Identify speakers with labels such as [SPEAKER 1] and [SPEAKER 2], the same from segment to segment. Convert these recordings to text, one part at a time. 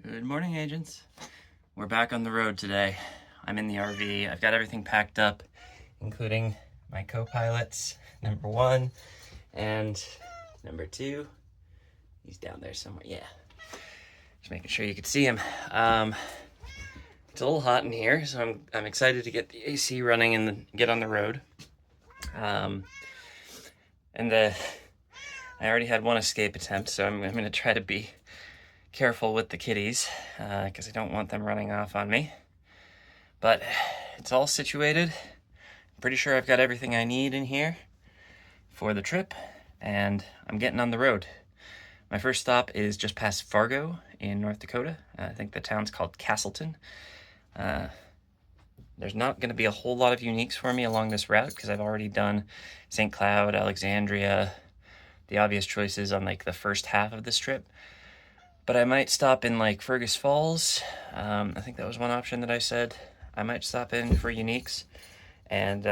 [SPEAKER 1] Good morning, agents. We're back on the road today. I'm in the RV. I've got everything packed up, including my co-pilots, number 1 and number 2. He's down there somewhere. Yeah. Just making sure you could see him. It's a little hot in here, so I'm excited to get the AC running and get on the road. I already had one escape attempt, so I'm going to try to be careful with the kitties because I don't want them running off on me. But it's all situated. I'm pretty sure I've got everything I need in here for the trip, and I'm getting on the road. My first stop is just past Fargo in North Dakota. I think the town's called Castleton. There's not going to be a whole lot of uniques for me along this route because I've already done St. Cloud, Alexandria, the obvious choices on like the first half of this trip. But I might stop in like Fergus Falls. I think that was one option that I said. I might stop in for uniques, and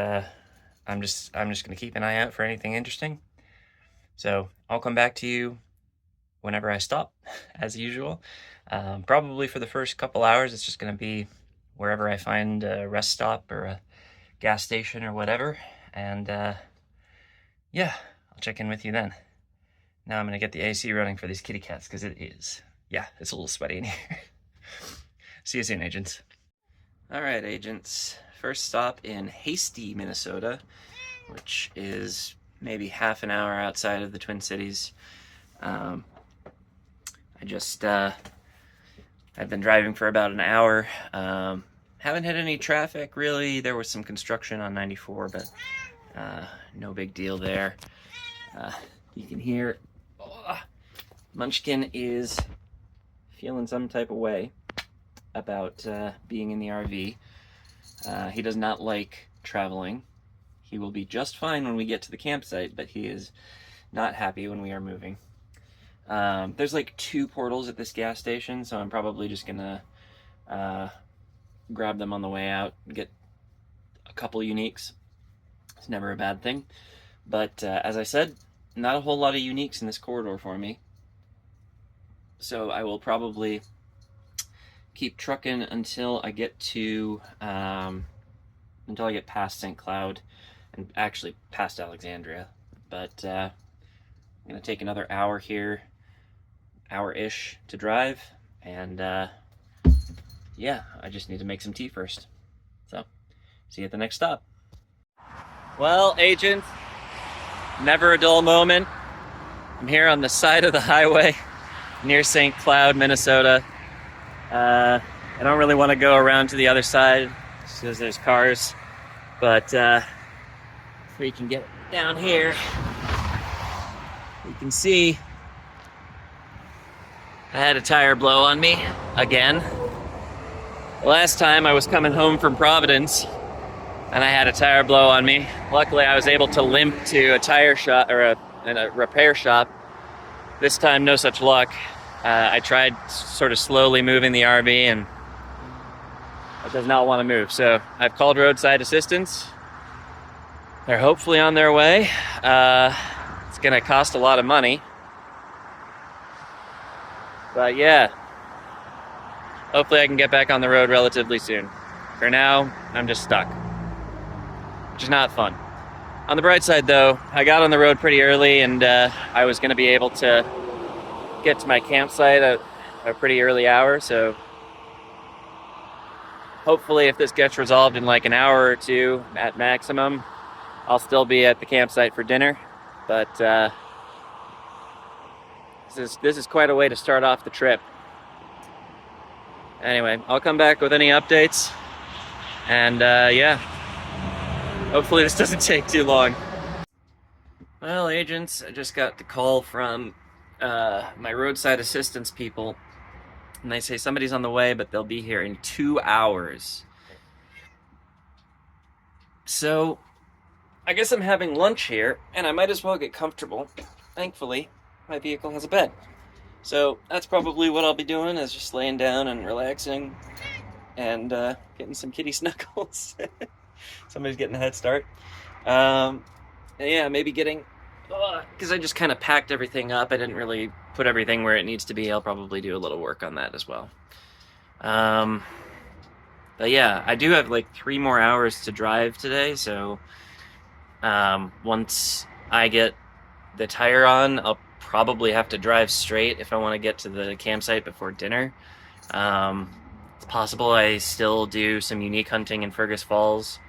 [SPEAKER 1] I'm just gonna keep an eye out for anything interesting. So I'll come back to you whenever I stop, as usual. Probably for the first couple hours, it's just gonna be wherever I find a rest stop or a gas station or whatever. And yeah, I'll check in with you then. Now I'm gonna get the AC running for these kitty cats because it's a little sweaty in here. See you soon, agents. All right, agents. First stop in Hasty, Minnesota, which is maybe half an hour outside of the Twin Cities. I've been driving for about an hour. Haven't hit any traffic really. There was some construction on 94, but no big deal there. You can hear Munchkin is feeling some type of way about being in the RV. He does not like traveling. He will be just fine when we get to the campsite, but he is not happy when we are moving. There's like 2 portals at this gas station, so I'm probably just gonna grab them on the way out and get a couple uniques. It's never a bad thing. But as I said, not a whole lot of uniques in this corridor for me. So I will probably keep trucking until I get to until I get past St. Cloud and actually past Alexandria. But I'm gonna take another hour here, hour-ish to drive, and yeah, I just need to make some tea first. So see you at the next stop. Well, agents, never a dull moment. I'm here on the side of the highway near St. Cloud, Minnesota. I don't really want to go around to the other side because there's cars, but if we can get down here, you can see I had a tire blow on me again. Last time I was coming home from Providence and I had a tire blow on me. Luckily, I was able to limp to a tire shop or a repair shop. This time, no such luck. I tried sort of slowly moving the RV and it does not want to move. So I've called roadside assistance. They're hopefully on their way. It's going to cost a lot of money. But yeah, hopefully I can get back on the road relatively soon. For now, I'm just stuck, which is not fun. On the bright side though, I got on the road pretty early and I was going to be able to get to my campsite at a pretty early hour, so hopefully if this gets resolved in like an hour or 2 at maximum, I'll still be at the campsite for dinner. But this is quite a way to start off the trip. Anyway, I'll come back with any updates, and yeah, hopefully this doesn't take too long. Well, agents, I just got the call from my roadside assistance people, and they say somebody's on the way, but they'll be here in 2 hours. So I guess I'm having lunch here, and I might as well get comfortable. Thankfully, my vehicle has a bed. So that's probably what I'll be doing, is just laying down and relaxing and getting some kitty snuggles. Somebody's getting a head start. Yeah, maybe getting because I just kind of packed everything up. I didn't really put everything where it needs to be. I'll probably do a little work on that as well. But yeah, I do have like 3 more hours to drive today, so once I get the tire on, I'll probably have to drive straight if I want to get to the campsite before dinner. It's possible I still do some unique hunting in Fergus Falls,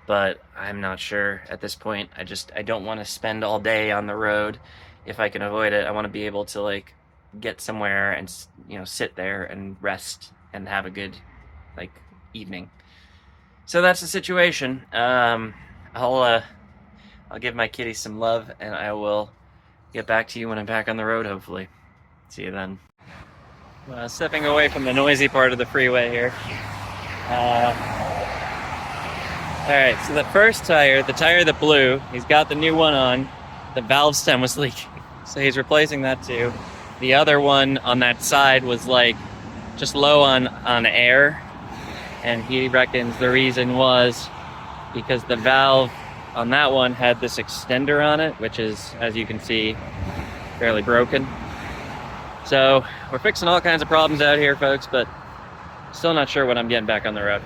[SPEAKER 1] but I'm not sure at this point. I don't want to spend all day on the road if I can avoid it. I want to be able to like get somewhere and, you know, sit there and rest and have a good like evening. So that's the situation. I'll give my kitty some love, and I will get back to you when I'm back on the road, hopefully. See you then. Stepping away from the noisy part of the freeway here. Alright, so the first tire, the tire that blew, he's got the new one on. The valve stem was leaking, so he's replacing that too. The other one on that side was like just low on air, and he reckons the reason was because the valve on that one had this extender on it, which is, as you can see, fairly broken. So we're fixing all kinds of problems out here, folks, but still not sure when I'm getting back on the road.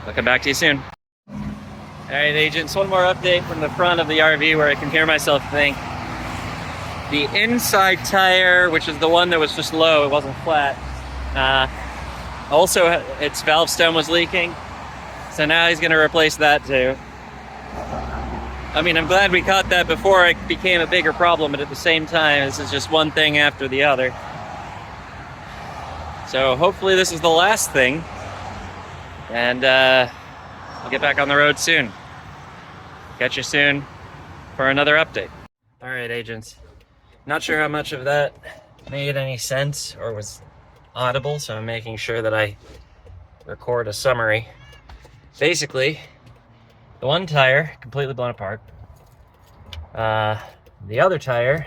[SPEAKER 1] I'll come back to you soon. All right, agents, one more update from the front of the RV where I can hear myself think. The inside tire, which is the one that was just low, it wasn't flat, also its valve stem was leaking. So now he's gonna replace that too. I mean, I'm glad we caught that before it became a bigger problem, but at the same time, this is just one thing after the other. So hopefully this is the last thing, and I'll get back on the road soon. Catch you soon for another update. All right, agents. Not sure how much of that made any sense or was audible, so I'm making sure that I record a summary. Basically, the one tire completely blown apart. The other tire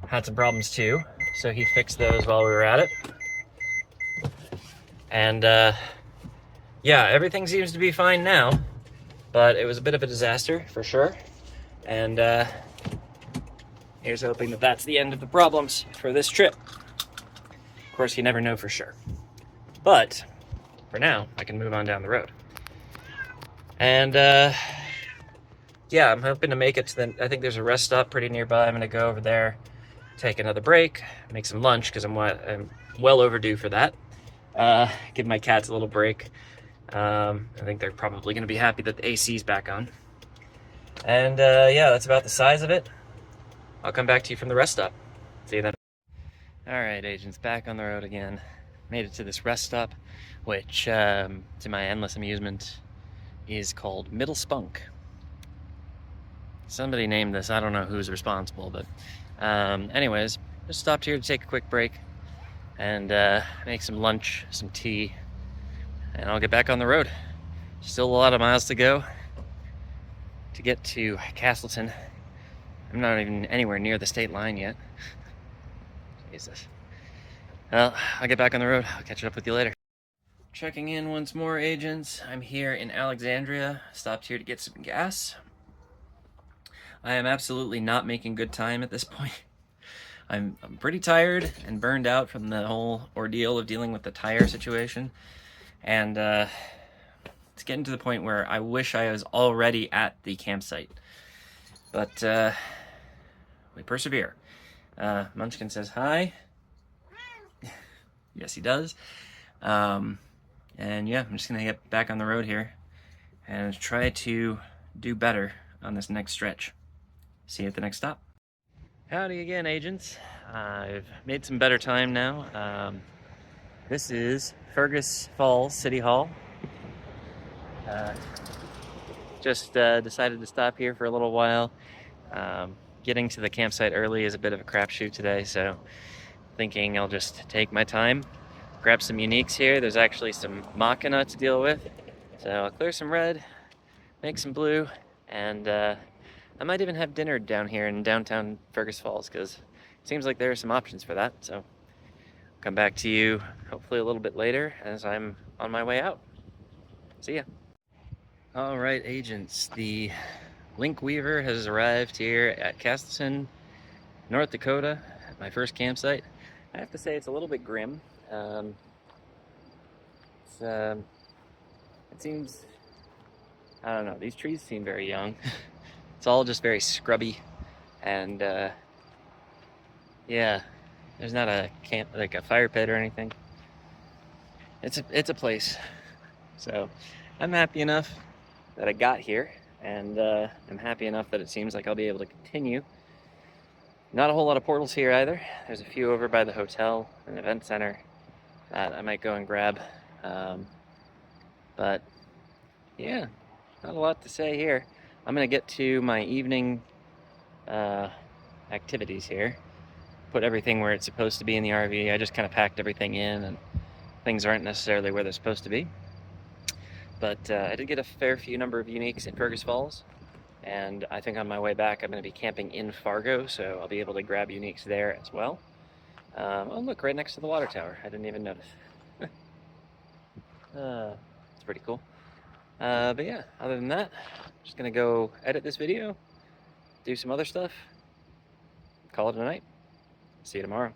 [SPEAKER 1] had some problems too, so he fixed those while we were at it. And yeah, everything seems to be fine now, but it was a bit of a disaster for sure. And here's hoping that that's the end of the problems for this trip. Of course, you never know for sure. But for now, I can move on down the road. And yeah, I'm hoping to make it to the, I think there's a rest stop pretty nearby. I'm gonna go over there, take another break, make some lunch, because I'm well overdue for that. Give my cats a little break. I think they're probably gonna be happy that the AC's back on. And yeah, that's about the size of it. I'll come back to you from the rest stop. See you then. All right, agents, back on the road again. Made it to this rest stop, which, to my endless amusement, is called Middle Spunk. Somebody named this, I don't know who's responsible, but anyways, just stopped here to take a quick break and make some lunch, some tea, and I'll get back on the road. Still a lot of miles to go to get to Castleton. I'm not even anywhere near the state line yet. Jesus. Well, I'll get back on the road. I'll catch up with you later. Checking in once more, agents. I'm here in Alexandria. Stopped here to get some gas. I am absolutely not making good time at this point. I'm pretty tired and burned out from the whole ordeal of dealing with the tire situation. And it's getting to the point where I wish I was already at the campsite. But we persevere. Munchkin says hi. Yes, he does. And yeah, I'm just gonna get back on the road here and try to do better on this next stretch. See you at the next stop. Howdy again, agents. I've made some better time now. This is Fergus Falls City Hall. Just decided to stop here for a little while. Getting to the campsite early is a bit of a crapshoot today, so thinking I'll just take my time, grab some uniques here. There's actually some Machina to deal with, so I'll clear some red, make some blue, and I might even have dinner down here in downtown Fergus Falls, because it seems like there are some options for that. So I'll come back to you hopefully a little bit later as I'm on my way out. See ya. All right, agents, the Link Weaver has arrived here at Castleton, North Dakota, at my first campsite. I have to say it's a little bit grim. It's, it seems, I don't know, these trees seem very young. It's all just very scrubby, and yeah, there's not a camp, like a fire pit or anything. It's a place. So I'm happy enough that I got here, and I'm happy enough that it seems like I'll be able to continue. Not a whole lot of portals here either. There's a few over by the hotel and event center that I might go and grab. But yeah, not a lot to say here. I'm gonna get to my evening activities here. Put everything where it's supposed to be in the RV. I just kind of packed everything in, and things aren't necessarily where they're supposed to be. But I did get a fair few number of uniques in Fergus Falls, and I think on my way back I'm going to be camping in Fargo, so I'll be able to grab uniques there as well. Oh look, right next to the water tower. I didn't even notice. It's pretty cool. But yeah, other than that, I'm just going to go edit this video, do some other stuff, call it a night. See you tomorrow.